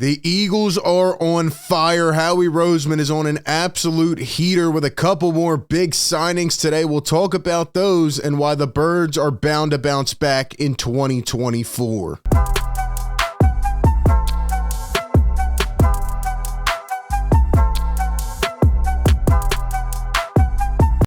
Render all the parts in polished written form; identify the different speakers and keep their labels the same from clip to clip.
Speaker 1: The Eagles are on fire. Howie Roseman is on an absolute heater with a couple more big signings today. We'll talk about those and why the Birds are bound to bounce back in 2024.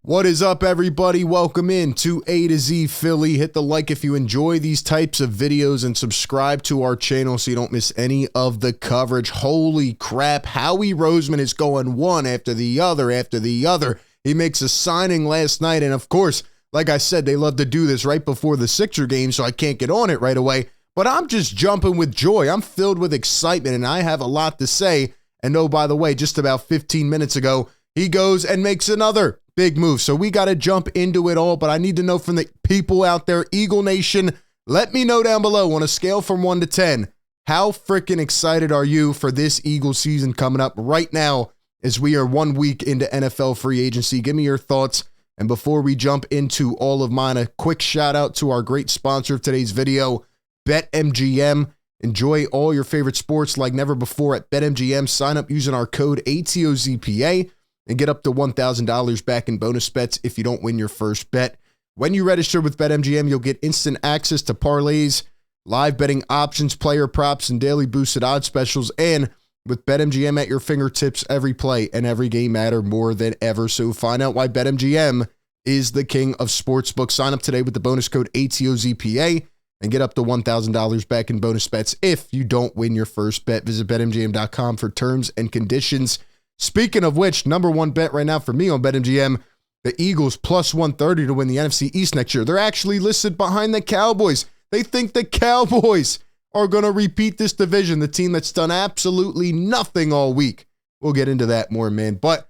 Speaker 1: What is up, everybody? Welcome in to A to Z Philly. Hit the like if you enjoy these types of videos and subscribe to our channel so you don't miss any of the coverage. Holy crap, Howie Roseman is going one after the other. He makes a signing last night, and of course, like I said, they love to do this right before the Sixer game, so I can't get on it right away. But I'm just jumping with joy. I'm filled with excitement, and I have a lot to say. And oh, by the way, just about 15 minutes ago, he goes and makes another big move. So we got to jump into it all, but I need to know from the people out there, Eagle Nation, let me know down below on a scale from 1 to 10, how freaking excited are you for this Eagle season coming up right now as we are 1 week into NFL free agency? Give me your thoughts. And before we jump into all of mine, a quick shout out to our great sponsor of today's video, BetMGM. Enjoy all your favorite sports like never before at BetMGM. Sign up using our code ATOZPA. And get up to $1,000 back in bonus bets if you don't win your first bet. When you register with BetMGM, you'll get instant access to parlays, live betting options, player props, and daily boosted odds specials. And with BetMGM at your fingertips, every play and every game matter more than ever. So find out why BetMGM is the king of sportsbooks. Sign up today with the bonus code ATOZPA and get up to $1,000 back in bonus bets if you don't win your first bet. Visit BetMGM.com for terms and conditions. Speaking of which, number one bet right now for me on BetMGM, the Eagles plus 130 to win the NFC East next year. They're actually listed behind the Cowboys. They think the Cowboys are going to repeat this division, the team that's done absolutely nothing all week. We'll get into that more, man, but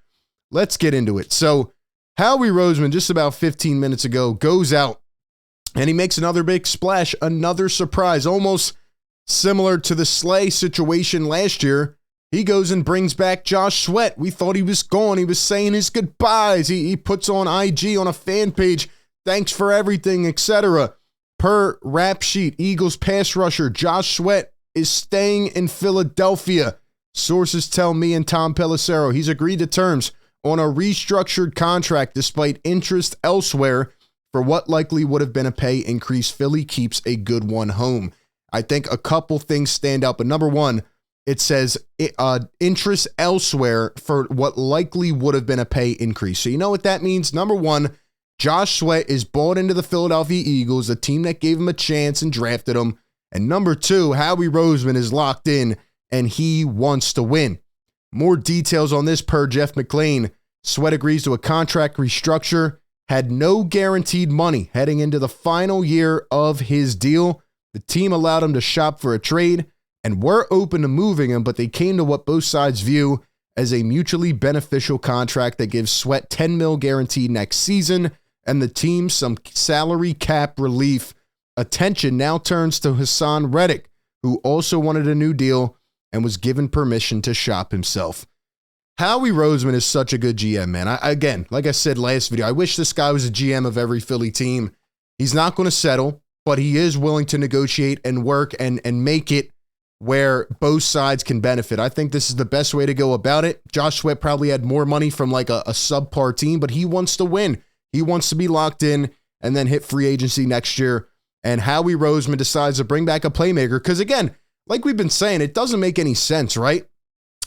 Speaker 1: let's get into it. So Howie Roseman, just about 15 minutes ago, goes out and he makes another big splash, another surprise, almost similar to the Slay situation last year. He goes and brings back Josh Sweat. We thought he was gone. He was saying his goodbyes. He puts on IG on a fan page, thanks for everything, etc. Per rap sheet, Eagles pass rusher Josh Sweat is staying in Philadelphia. Sources tell me and Tom Pelissero he's agreed to terms on a restructured contract despite interest elsewhere for what likely would have been a pay increase. Philly keeps a good one home. I think a couple things stand out, but number one, it says interest elsewhere for what likely would have been a pay increase. So you know what that means? Number one, Josh Sweat is bought into the Philadelphia Eagles, a team that gave him a chance and drafted him. And number two, Howie Roseman is locked in and he wants to win. More details on this per Jeff McClain. Sweat agrees to a contract restructure, had no guaranteed money heading into the final year of his deal. The team allowed him to shop for a trade and were open to moving him, but they came to what both sides view as a mutually beneficial contract that gives Sweat $10 million guaranteed next season and the team some salary cap relief. Attention now turns to Haason Reddick, who also wanted a new deal and was given permission to shop himself. Howie Roseman is such a good GM, man. Again, like I said last video, I wish this guy was a GM of every Philly team. He's not going to settle, but he is willing to negotiate and work and make it where both sides can benefit. I think this is the best way to go about it. Josh Sweat probably had more money from like a subpar team, but he wants to win. He wants to be locked in and then hit free agency next year. And Howie Roseman decides to bring back a playmaker because, again, like we've been saying, it doesn't make any sense, right?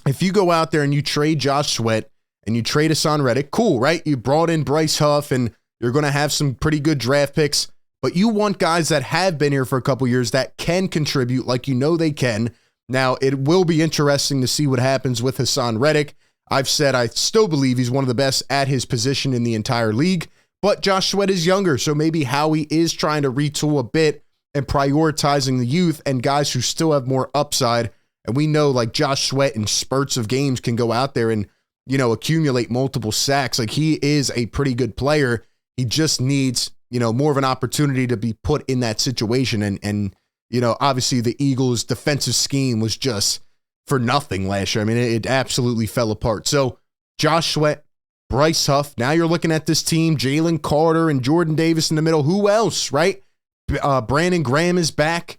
Speaker 1: If you go out there and you trade Josh Sweat and you trade Haason Reddick, cool, right? You brought in Bryce Huff and you're going to have some pretty good draft picks. But you want guys that have been here for a couple years that can contribute like you know they can. Now, it will be interesting to see what happens with Haason Reddick. I've said I still believe he's one of the best at his position in the entire league. But Josh Sweat is younger, so maybe Howie is trying to retool a bit and prioritizing the youth and guys who still have more upside. And we know like Josh Sweat in spurts of games can go out there and, you know, accumulate multiple sacks. Like he is a pretty good player. He just needs, you know, more of an opportunity to be put in that situation. And you know, obviously the Eagles' defensive scheme was just for nothing last year. I mean, it absolutely fell apart. So Josh Sweat, Bryce Huff, now you're looking at this team, Jalen Carter and Jordan Davis in the middle. Who else, right? Brandon Graham is back.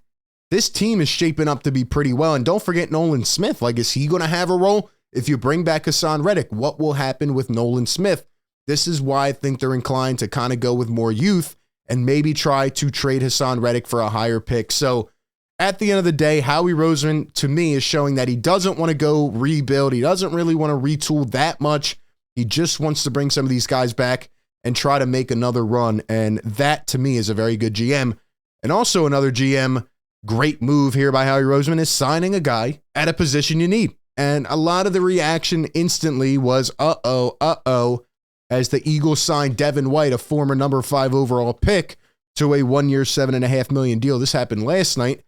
Speaker 1: this team is shaping up to be pretty well. And don't forget Nolan Smith. Like, is he going to have a role? If you bring back Haason Reddick, what will happen with Nolan Smith? This is why I think they're inclined to kind of go with more youth and maybe try to trade Haason Reddick for a higher pick. So at the end of the day, Howie Roseman, to me, is showing that he doesn't want to go rebuild. He doesn't really want to retool that much. He just wants to bring some of these guys back and try to make another run. And that, to me, is a very good GM. And also another GM, great move here by Howie Roseman, is signing a guy at a position you need. And a lot of the reaction instantly was, as the Eagles signed Devin White, a former number 5 overall pick, to a 1-year, $7.5 million deal. This happened last night.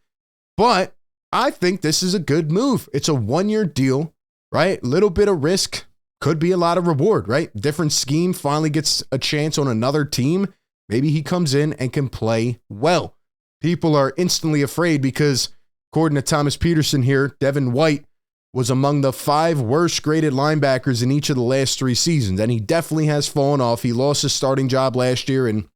Speaker 1: But I think this is a good move. It's a 1-year deal, right? Little bit of risk, could be a lot of reward, right? Different scheme, finally gets a chance on another team. Maybe he comes in and can play well. People are instantly afraid because, according to Thomas Peterson here, Devin White was among the 5 worst graded linebackers in each of the last 3 seasons. And he definitely has fallen off. He lost his starting job last year and,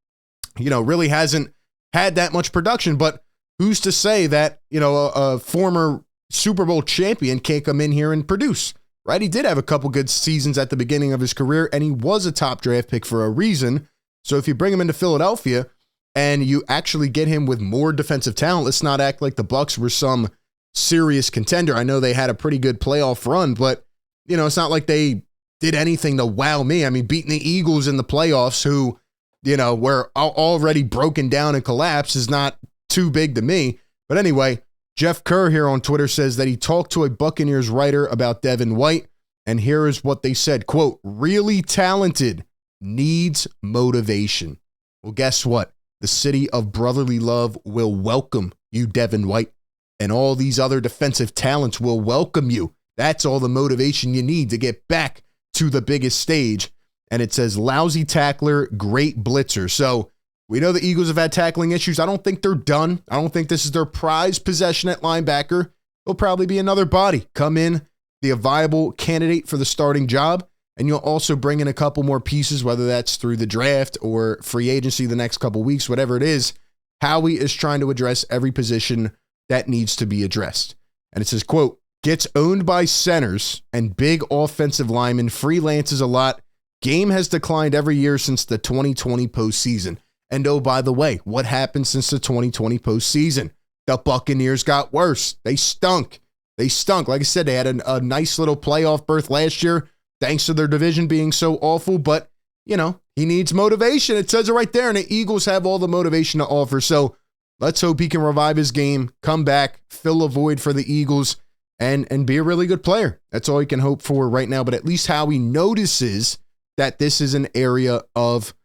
Speaker 1: really hasn't had that much production. But who's to say that, a former Super Bowl champion can't come in here and produce, right? He did have a couple good seasons at the beginning of his career, and he was a top draft pick for a reason. So if you bring him into Philadelphia and you actually get him with more defensive talent, let's not act like the Bucs were some serious contender. I know they had a pretty good playoff run, but, it's not like they did anything to wow me. I mean, beating the Eagles in the playoffs, who, were already broken down and collapsed, is not too big to me. But anyway, Jeff Kerr here on Twitter says that he talked to a Buccaneers writer about Devin White, and here is what they said, quote, "Really talented, needs motivation." Well, guess what? The city of brotherly love will welcome you, Devin White, and all these other defensive talents will welcome you. That's all the motivation you need to get back to the biggest stage. And it says lousy tackler, great blitzer. So we know the Eagles have had tackling issues. I don't think they're done. I don't think this is their prized possession at linebacker. It'll probably be another body come in, be a viable candidate for the starting job. And you'll also bring in a couple more pieces, whether that's through the draft or free agency the next couple weeks, whatever it is. Howie is trying to address every position that needs to be addressed. And it says, quote, "Gets owned by centers and big offensive linemen, freelances a lot. Game has declined every year since the 2020 postseason." And oh, by the way, what happened since the 2020 postseason? The Buccaneers got worse. They stunk. Like I said, they had a nice little playoff berth last year, thanks to their division being so awful. But, he needs motivation. It says it right there, and the Eagles have all the motivation to offer. So let's hope he can revive his game, come back, fill a void for the Eagles, and be a really good player. That's all he can hope for right now. But at least Howie notices that this is an area of,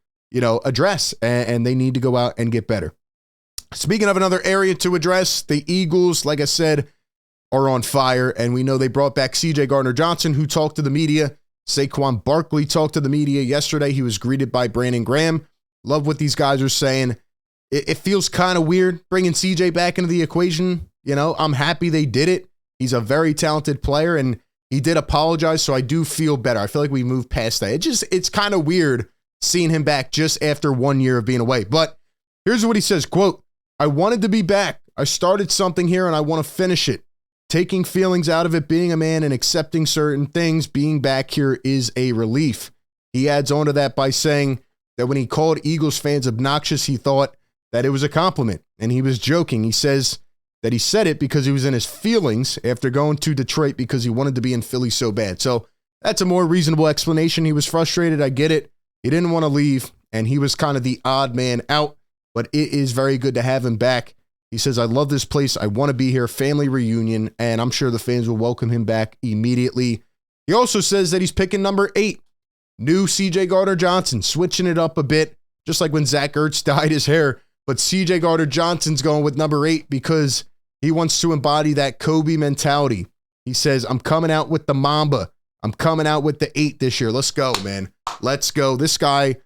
Speaker 1: address, and they need to go out and get better. Speaking of another area to address, the Eagles, like I said, are on fire, and we know they brought back CJ Gardner-Johnson, who talked to the media. Saquon Barkley talked to the media yesterday. He was greeted by Brandon Graham. Love what these guys are saying. It feels kind of weird bringing CJ back into the equation. I'm happy they did it. He's a very talented player, and he did apologize, so I do feel better. I feel like we moved past that. It's kind of weird seeing him back just after 1 year of being away. But here's what he says, quote, "I wanted to be back. I started something here, and I want to finish it. Taking feelings out of it, being a man and accepting certain things, being back here is a relief." He adds on to that by saying that when he called Eagles fans obnoxious, he thought that it was a compliment, and he was joking. He says that he said it because he was in his feelings after going to Detroit because he wanted to be in Philly so bad. So that's a more reasonable explanation. He was frustrated. I get it. He didn't want to leave, and he was kind of the odd man out, but it is very good to have him back. He says, "I love this place. I want to be here. Family reunion," and I'm sure the fans will welcome him back immediately. He also says that he's picking number 8. New CJ Gardner-Johnson, switching it up a bit, just like when Zach Ertz dyed his hair. But CJ Gardner-Johnson's going with number 8 because he wants to embody that Kobe mentality. He says, "I'm coming out with the Mamba. I'm coming out with the 8 this year. Let's go, man. Let's go." This guy,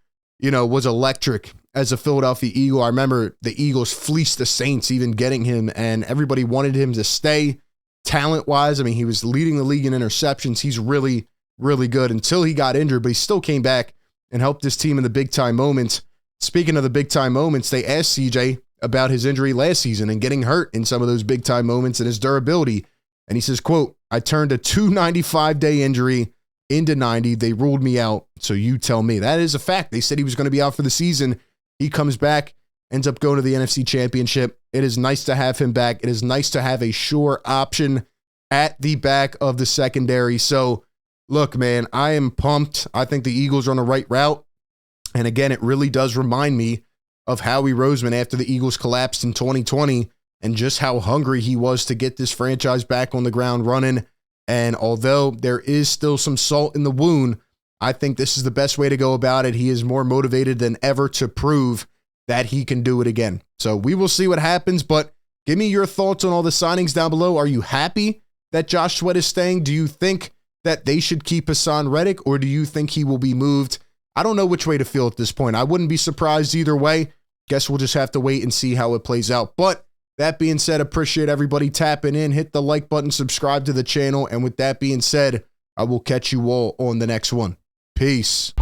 Speaker 1: was electric as a Philadelphia Eagle. I remember the Eagles fleeced the Saints even getting him, and everybody wanted him to stay talent-wise. I mean, he was leading the league in interceptions. He's really, really good until he got injured, but he still came back and helped this team in the big-time moments. Speaking of the big-time moments, they asked CJ about his injury last season and getting hurt in some of those big time moments and his durability. And he says, quote, I turned a 295-day injury into 90. They ruled me out. So you tell me. That is a fact. They said he was going to be out for the season. He comes back, ends up going to the NFC Championship. It is nice to have him back. It is nice to have a sure option at the back of the secondary. So look, man, I am pumped. I think the Eagles are on the right route. And again, it really does remind me of Howie Roseman after the Eagles collapsed in 2020 and just how hungry he was to get this franchise back on the ground running. And although there is still some salt in the wound, I think this is the best way to go about it. He is more motivated than ever to prove that he can do it again. So we will see what happens, but give me your thoughts on all the signings down below. Are you happy that Josh Sweat is staying? Do you think that they should keep Haason Reddick, or do you think he will be moved? I don't know which way to feel at this point. I wouldn't be surprised either way. Guess we'll just have to wait and see how it plays out. But that being said, appreciate everybody tapping in. Hit the like button, subscribe to the channel. And with that being said, I will catch you all on the next one. Peace.